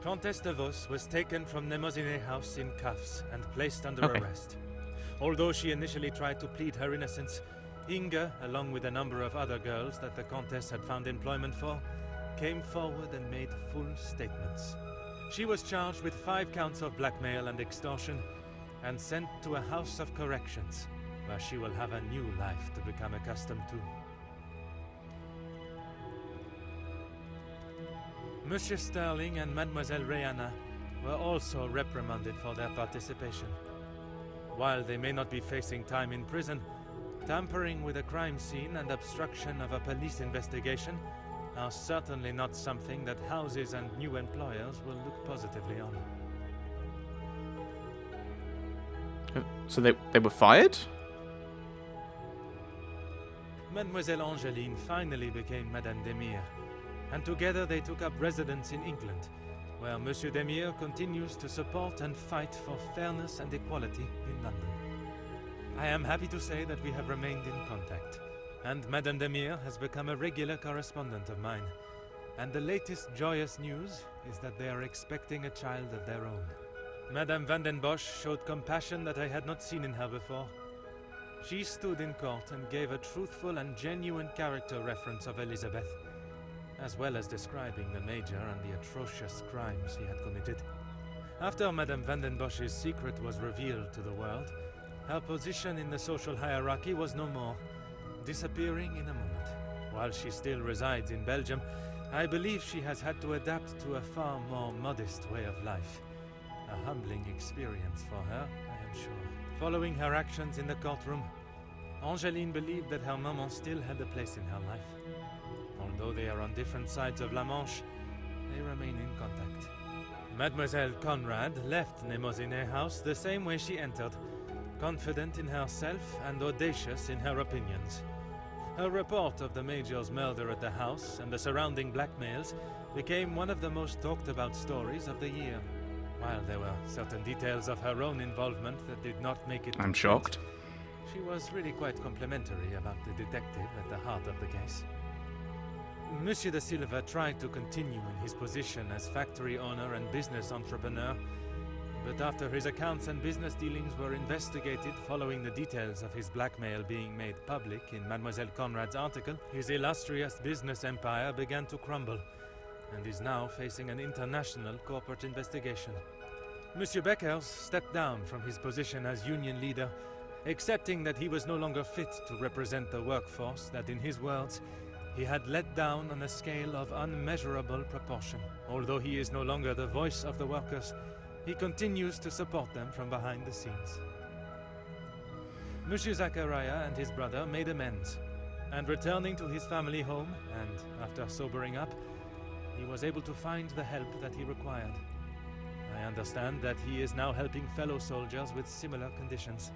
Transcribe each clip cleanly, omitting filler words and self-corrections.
Countess de Vos was taken from Nemozinet House in cuffs and placed under Okay. arrest. Although she initially tried to plead her innocence, Inga, along with a number of other girls that the Countess had found employment for, came forward and made full statements. She was charged with 5 counts of blackmail and extortion and sent to a house of corrections, where she will have a new life to become accustomed to. Monsieur Sterling and Mademoiselle Rihanna were also reprimanded for their participation. While they may not be facing time in prison, tampering with a crime scene and obstruction of a police investigation are certainly not something that houses and new employers will look positively on. So they were fired? Mademoiselle Angeline finally became Madame Demire, and together they took up residence in England, where Monsieur Demire continues to support and fight for fairness and equality in London. I am happy to say that we have remained in contact, and Madame Demire has become a regular correspondent of mine. And the latest joyous news is that they are expecting a child of their own. Madame Van den Bosch showed compassion that I had not seen in her before. She stood in court and gave a truthful and genuine character reference of Elizabeth, as well as describing the Major and the atrocious crimes he had committed. After Madame Van den Bosch's secret was revealed to the world, her position in the social hierarchy was no more, disappearing in a moment. While she still resides in Belgium, I believe she has had to adapt to a far more modest way of life. A humbling experience for her, I am sure. Following her actions in the courtroom, Angeline believed that her maman still had a place in her life. Although they are on different sides of La Manche, they remain in contact. Mademoiselle Conrad left Nemozinet House the same way she entered, confident in herself and audacious in her opinions. Her report of the Major's murder at the house and the surrounding blackmails became one of the most talked about stories of the year. While there were certain details of her own involvement that did not make it... I'm shocked. She was really quite complimentary about the detective at the heart of the case. Monsieur de Silva tried to continue in his position as factory owner and business entrepreneur, but after his accounts and business dealings were investigated following the details of his blackmail being made public in Mademoiselle Conrad's article, his illustrious business empire began to crumble and is now facing an international corporate investigation. Monsieur Beckers stepped down from his position as union leader, accepting that he was no longer fit to represent the workforce that, in his words, he had let down on a scale of unmeasurable proportion. Although he is no longer the voice of the workers, he continues to support them from behind the scenes. Monsieur Zachariah and his brother made amends, and returning to his family home, and after sobering up, he was able to find the help that he required. I understand that he is now helping fellow soldiers with similar conditions.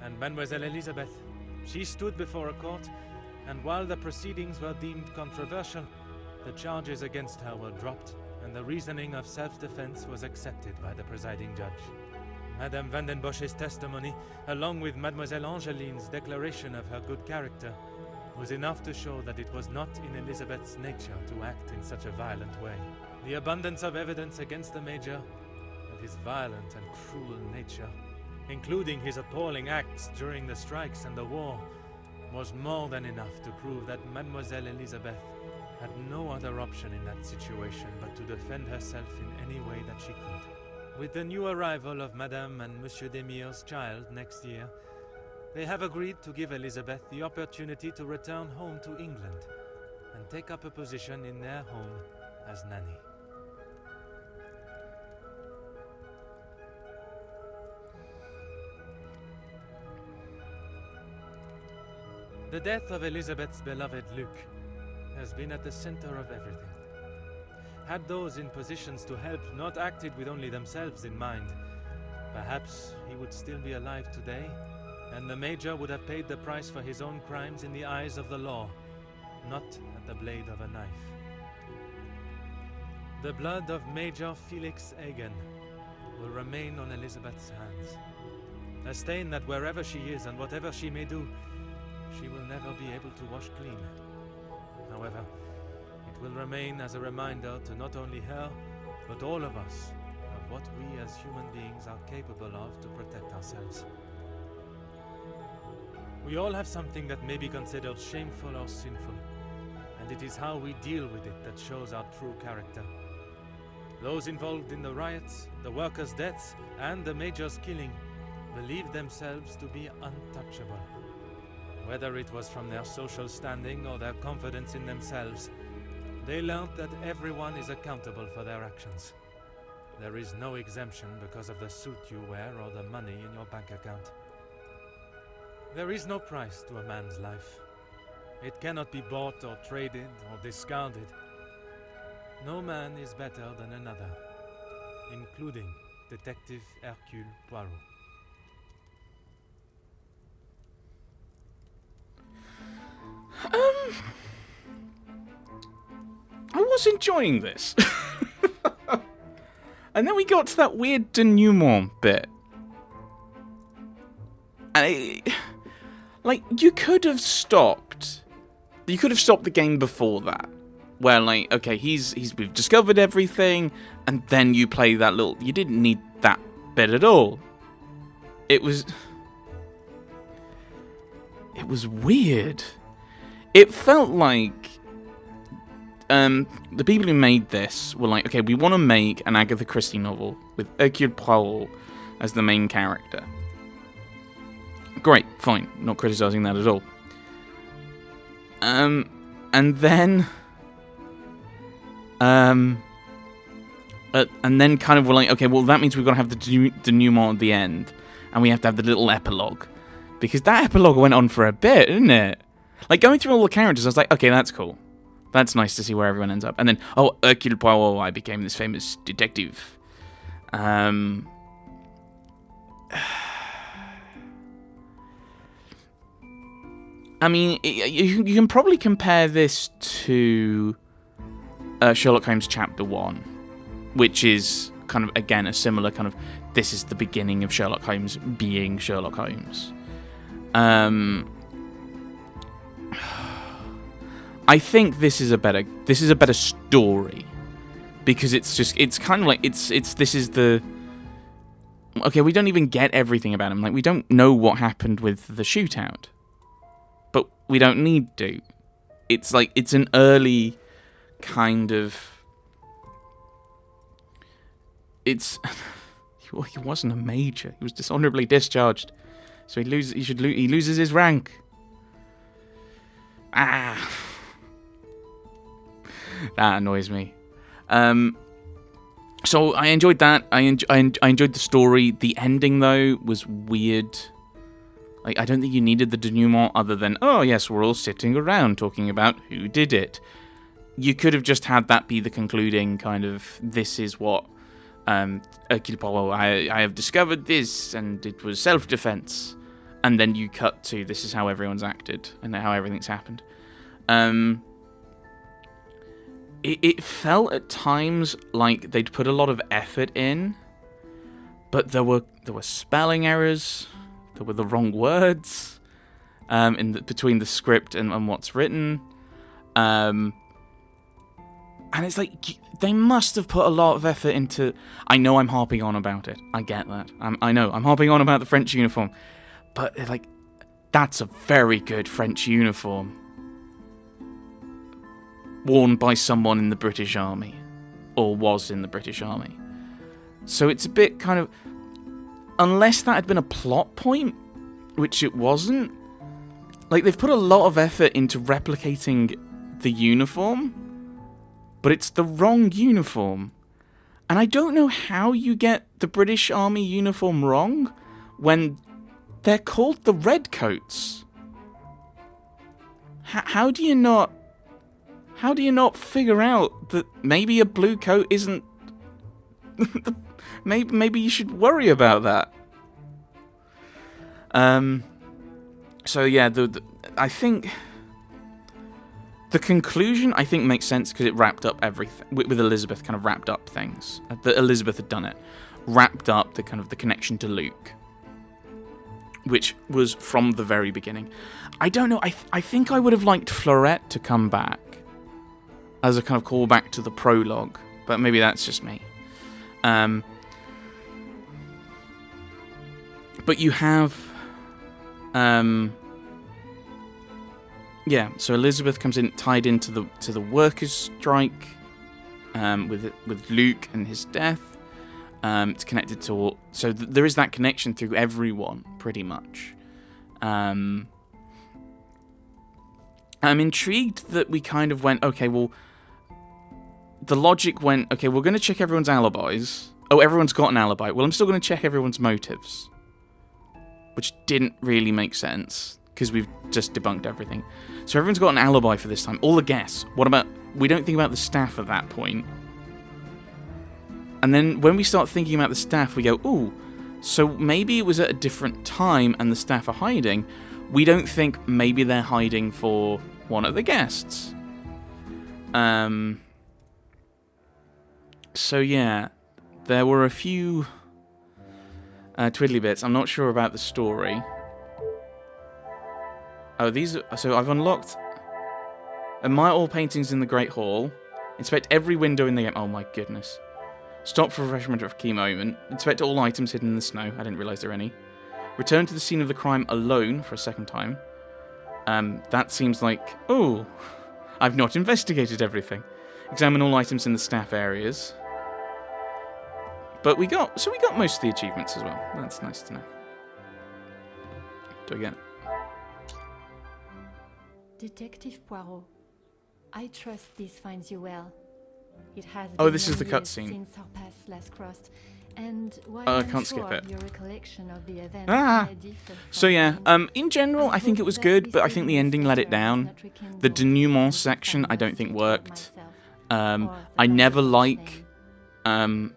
And Mademoiselle Elizabeth, she stood before a court, and while the proceedings were deemed controversial, the charges against her were dropped, and the reasoning of self-defense was accepted by the presiding judge. Madame Van den Bosch's testimony, along with Mademoiselle Angeline's declaration of her good character, was enough to show that it was not in Elizabeth's nature to act in such a violent way. The abundance of evidence against the Major, and his violent and cruel nature, including his appalling acts during the strikes and the war, was more than enough to prove that Mademoiselle Elizabeth had no other option in that situation but to defend herself in any way that she could. With the new arrival of Madame and Monsieur Demire's child next year, they have agreed to give Elizabeth the opportunity to return home to England and take up a position in their home as nanny. The death of Elizabeth's beloved Luc has been at the center of everything. Had those in positions to help not acted with only themselves in mind, perhaps he would still be alive today, and the Major would have paid the price for his own crimes in the eyes of the law, not at the blade of a knife. The blood of Major Felix Egan will remain on Elizabeth's hands, a stain that wherever she is and whatever she may do, she will never be able to wash clean. However, it will remain as a reminder to not only her, but all of us, of what we as human beings are capable of to protect ourselves. We all have something that may be considered shameful or sinful, and it is how we deal with it that shows our true character. Those involved in the riots, the workers' deaths, and the major's killing believed themselves to be untouchable. Whether it was from their social standing or their confidence in themselves, they learned that everyone is accountable for their actions. There is no exemption because of the suit you wear or the money in your bank account. There is no price to a man's life. It cannot be bought or traded or discarded. No man is better than another, including Detective Hercule Poirot. I was enjoying this. And then we got to that weird denouement bit. And you could have stopped. You could have stopped the game before that. Where, like, okay, we've discovered everything, and then you play that little... You didn't need that bit at all. It was weird. It felt like... the people who made this were like, okay, we want to make an Agatha Christie novel with Hercule Poirot as the main character. Great, fine, not criticizing that at all. And then kind of we're like, okay, well that means we've got to have the denouement at the end, and we have to have the little epilogue, because that epilogue went on for a bit, didn't it? Like, going through all the characters, I was like, okay, that's cool. That's nice to see where everyone ends up. And then, Hercule Poirot, I became this famous detective. I mean, you can probably compare this to Sherlock Holmes Chapter 1, which is kind of, again, a similar kind of, this is the beginning of Sherlock Holmes being Sherlock Holmes. I think this is a better story, because it's kind of like this is the, okay, we don't even get everything about him. Like, we don't know what happened with the shootout, but we don't need to. It's like, it's an early kind of, he wasn't a major. He was dishonorably discharged, so he loses his rank. That annoys me. So I enjoyed that. I enjoyed the story. The ending, though, was weird. Like, I don't think you needed the denouement other than, oh yes, we're all sitting around talking about who did it. You could have just had that be the concluding kind of, this is what Hercule Poirot, I have discovered this, and it was self-defense. And then you cut to, this is how everyone's acted, and how everything's happened. It felt at times like they'd put a lot of effort in, but there were spelling errors, there were the wrong words between the script and what's written, and it's like, they must have put a lot of effort into. I know I'm harping on about it. I get that. I know I'm harping on about the French uniform, but like, that's a very good French uniform, worn by someone in the British Army, or was in the British Army. So it's a bit kind of, unless that had been a plot point, which it wasn't, like, they've put a lot of effort into replicating the uniform, but it's the wrong uniform. And I don't know how you get the British Army uniform wrong when they're called the Redcoats. How do you not figure out that maybe a blue coat isn't... maybe you should worry about that. So yeah, I think the conclusion, I think, makes sense because it wrapped up everything with Elizabeth. Kind of wrapped up things that Elizabeth had done. It wrapped up the kind of the connection to Luke, which was from the very beginning. I don't know. I think I would have liked Fleurette to come back. as a kind of callback to the prologue, but maybe that's just me. But you have, so Elizabeth comes in tied into the workers' strike, with Luke and his death. It's connected to all, so there is that connection through everyone, pretty much. I'm intrigued that we kind of went, okay, well, the logic went, okay, we're going to check everyone's alibis. Oh, everyone's got an alibi. Well, I'm still going to check everyone's motives. Which didn't really make sense, because we've just debunked everything. So everyone's got an alibi for this time. All the guests. What about... We don't think about the staff at that point. And then when we start thinking about the staff, we go, ooh, so maybe it was at a different time and the staff are hiding. We don't think maybe they're hiding for one of the guests. So yeah, there were a few... twiddly bits. I'm not sure about the story. Oh, these are... So I've unlocked... Admire all paintings in the Great Hall. Inspect every window in the game. Oh my goodness. Stop for refreshment of a key moment. Inspect all items hidden in the snow. I didn't realise there were any. Return to the scene of the crime alone for a second time. That seems like... Oh, I've not investigated everything. Examine all items in the staff areas. But we got most of the achievements as well. That's nice to know. Do I get it? Detective Poirot, I trust this finds you well. It has Oh, been this is the many years cutscene. since our paths last crossed, and while I I'm can't sure skip it. your recollection of the events Ah! may differ So from yeah, mine, in general, I think it was good, but I think the ending let it down. The denouement section, I don't think worked. I never like... The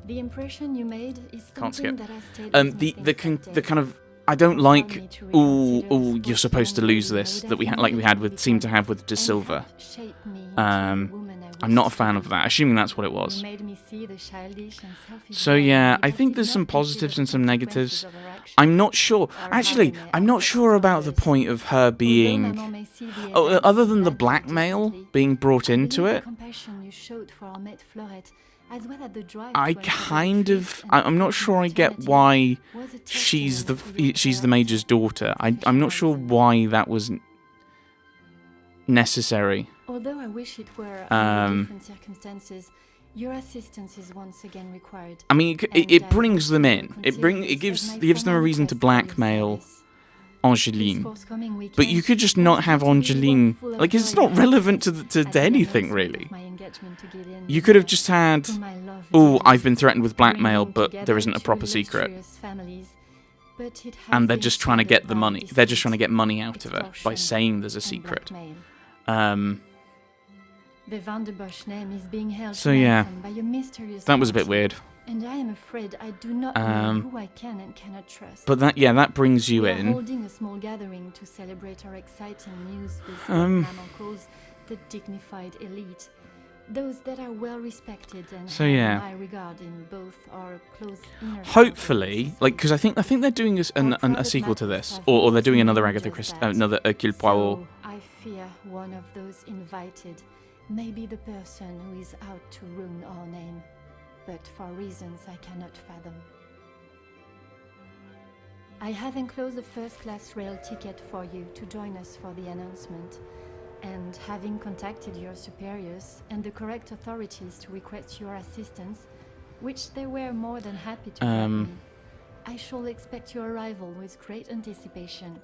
impression you made is Can't something skip. that has stayed with me The since that day. kind of... I don't like... Allowed me to Ooh, reconsider you're supposed to lose this, that we had with seem to have with De and Silva. helped shape me into the woman I I'm not a wished to fan be. of that, assuming that's what it was. You made me see the childish and selfish So side of yeah, me I that think did there's not some consider positives and some consequences negatives. of her actions. I'm not sure. Or how Actually, they may I'm not affect sure about the others. point of her Although being... Maman may see the Oh, events other than the badly blackmail differently, being brought I into believe it, the compassion you showed for our mate Florette, as well as the drive I to uncover kind the of... truth and I'm not find sure I get alternative why was a she's testament to your she's the character, Major's daughter. I'm not sure professionalism. why that was necessary. Although I wish it were Um, under different circumstances, your assistance is once again required. I mean, it brings them in. It gives them a reason to blackmail Angeline. But you could just not have Angeline. Like, it's not relevant to anything, really. You could have just had, oh, I've been threatened with blackmail, but there isn't a proper secret. And they're just trying to get the money. They're just trying to get money out of it by saying there's a secret. So yeah, that was a bit weird. And I am afraid I do not know who I can and cannot trust. But that brings you We are in. holding a small gathering to celebrate our exciting news with what Maman calls the dignified elite. Those that are well respected and So have yeah. high regard in both our close inner Hopefully, circle like, because I think they're doing a sequel to this, or they're doing another Agatha Christie, another Hercule Poirot. So I fear one of those invited may be the person who is out to ruin our name, but for reasons I cannot fathom. I have enclosed a first-class rail ticket for you to join us for the announcement, and having contacted your superiors and the correct authorities to request your assistance, which they were more than happy to grant me, I shall expect your arrival with great anticipation.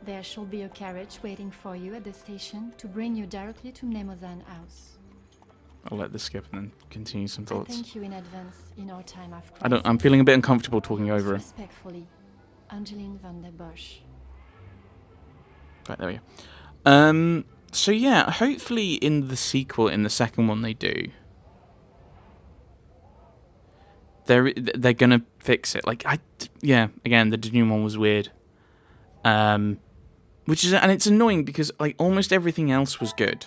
There shall be a carriage waiting for you at the station to bring you directly to Mnemosyne House. I'll let this skip and then continue some I thoughts. thank you in advance in our time of crisis. I'm feeling a bit uncomfortable talking over it. Respectfully, Angeline van der Bosch. Right, there we go. So yeah, hopefully in the sequel, in the second one they do, they're gonna fix it. Like, again, the denouement was weird. Which is, and it's annoying because, like, almost everything else was good.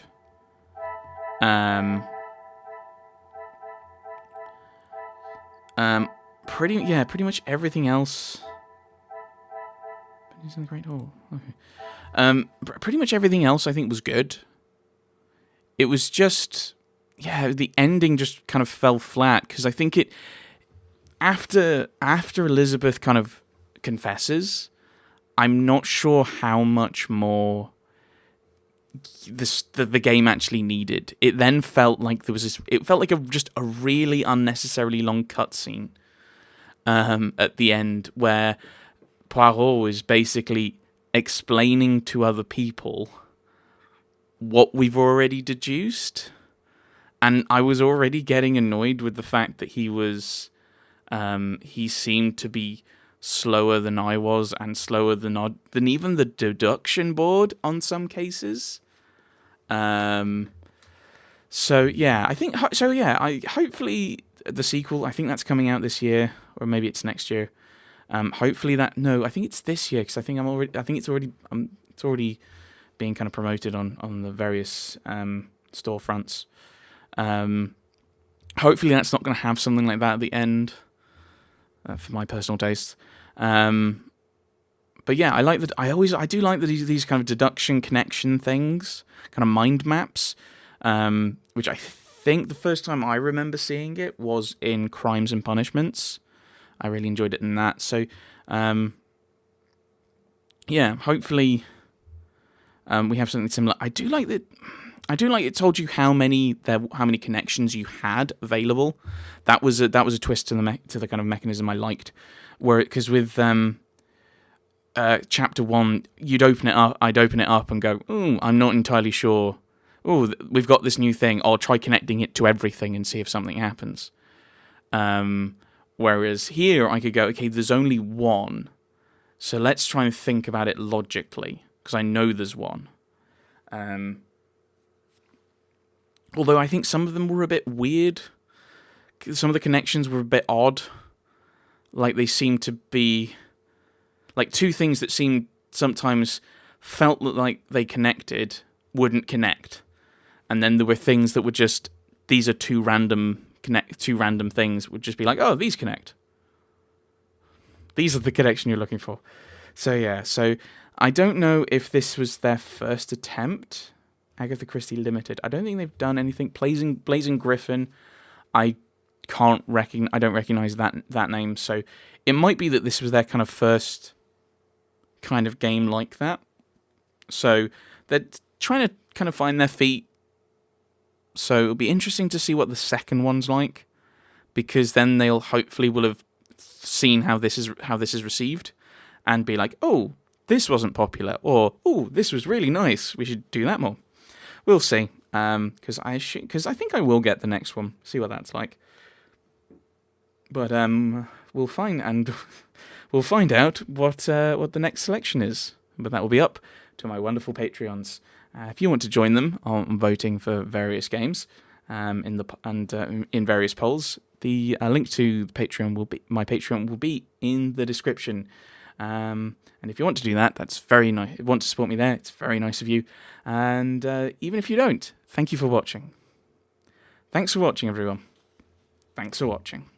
Pretty much everything else. He's in the Great Hall. Okay. Pretty much everything else I think was good. it was just, yeah, the ending just kind of fell flat, because I think after Elizabeth kind of confesses, I'm not sure how much more the game actually needed. It then felt like there was this. It felt like just a really unnecessarily long cutscene at the end, where Poirot is basically explaining to other people what we've already deduced, and I was already getting annoyed with the fact that he seemed to be slower than I was, and slower than even the deduction board on some cases. So yeah, I think so. Yeah, hopefully the sequel. I think that's coming out this year, or maybe it's next year. Hopefully that. No, I think it's this year, because I think it's already being kind of promoted on the various storefronts. Hopefully that's not going to have something like that at the end, for my personal taste. But yeah, I do like these kind of deduction connection things, kind of mind maps, which I think the first time I remember seeing it was in Crimes and Punishments. I really enjoyed it in that. So, yeah, hopefully we have something similar. I do like it told you how many connections you had available. That was a twist to the kind of mechanism I liked, because with chapter 1, I'd open it up and go, I'm not entirely sure. We've got this new thing. I'll try connecting it to everything and see if something happens. Whereas here I could go, okay, there's only one, so let's try and think about it logically, because I know there's one. Although I think some of them were a bit weird. Some of the connections were a bit odd. Like they seemed to be like two things that seemed sometimes felt like they connected, wouldn't connect. And then there were things that were just, these are two random things, would just be like, oh, these connect. These are the connection you're looking for. So yeah, so I don't know if this was their first attempt, Agatha Christie Limited. I don't think they've done anything. Blazing Griffin, I don't recognize that name, so it might be that this was their kind of first kind of game like that. So they're trying to kind of find their feet. So it'll be interesting to see what the second one's like, because then they'll hopefully will have seen how this is received, and be like, oh, this wasn't popular, or oh, this was really nice. We should do that more. We'll see. Because I think I will get the next one. See what that's like. But we'll find out what the next selection is. But that will be up to my wonderful Patreons. If you want to join them on voting for various games, in various polls, the link to my Patreon will be in the description. And if you want to do that, that's very nice. If you want to support me there, it's very nice of you. And even if you don't, thank you for watching. Thanks for watching, everyone. Thanks for watching.